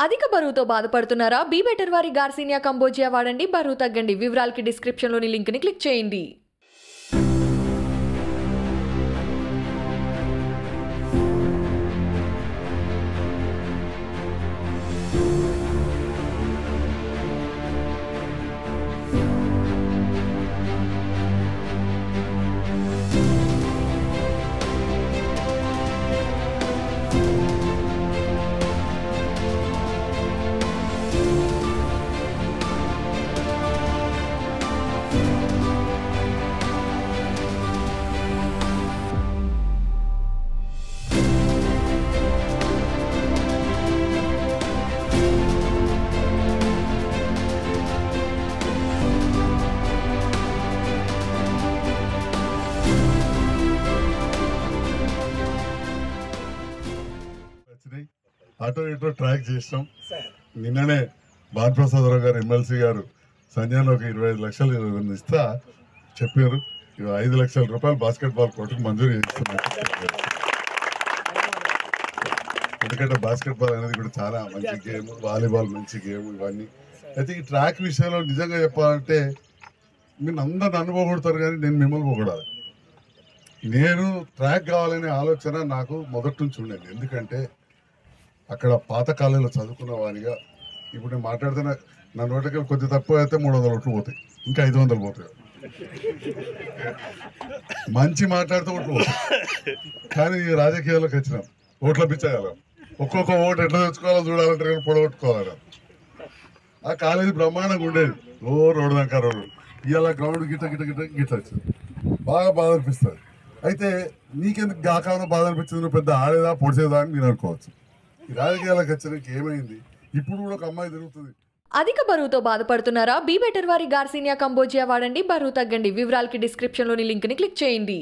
అధిక బరువుతో బాధపడుతున్నారా? బీ బెటర్ వారి గార్సినియా కంబోజియా వాడండి, బరువు తగ్గండి. వివరాలకి డిస్క్రిప్షన్లోని లింక్ని క్లిక్ చేయండి. అటో ఇటో ట్రాక్ చేసినాం. నిన్ననే భానుప్రసాదరావు గారు ఎమ్మెల్సీ గారు సంజయ్లో ఒక 25 లక్షలు ఇస్తా చెప్పారు. 5 లక్షల రూపాయలు బాస్కెట్బాల్ కోర్టుకు మంజూరు చేస్తున్నారు. ఎందుకంటే బాస్కెట్బాల్ అనేది కూడా చాలా మంచి గేమ్, వాలీబాల్ మంచి గేమ్, ఇవన్నీ. అయితే ఈ ట్రాక్ విషయంలో నిజంగా చెప్పాలంటే మీరు అందరిని అనుభవపడతారు, కానీ నేను మిమ్మల్ని పొగడాలి. నేను ట్రాక్ కావాలనే ఆలోచన నాకు మొదటి నుంచి ఉండేది. ఎందుకంటే అక్కడ పాత కాలంలో చదువుకున్న వారిగా ఇప్పుడు నేను మాట్లాడితే నా నోటికి కొద్ది తక్కువ అయితే 300 ఓట్లు పోతాయి, ఇంకా 500 పోతాయి. మంచి మాట్లాడితే ఓట్లు పోతాయి. కానీ ఈ రాజకీయాల్లోకి వచ్చినాం, ఓట్ల పిచ్చగలం. ఒక్కొక్క ఓటు ఎట్లా తెచ్చుకోవాలో చూడాలంటే పొడగొట్టుకోవాలి. ఆ కాలేజీ బ్రహ్మాండంగా ఉండేది, రోడ్డు దాకా రోడ్డు. ఇవాళ గ్రౌండ్ గిట్ట గిట్ట గిట్ట గిట్ట వచ్చింది, బాగా బాధ అనిపిస్తుంది. అయితే నీకెందుకు గాకాన బాధ అనిపించింది, నువ్వు పెద్ద ఆడేదా పొడిచేదా అని నేను అనుకోవచ్చు. ఈ రాజకీయాలకు వచ్చడానికి ఏమైంది? ఇప్పుడు కూడా ఒక అమ్మాయి తిరుగుతుంది. అధిక బరువుతో బాధపడుతున్నారా? బీ బెటర్ వారి గార్సినియా కంబోజియా వాడండి, బరువు తగ్గండి. వివరాలకి డిస్క్రిప్షన్లోని లింక్ని క్లిక్ చేయండి.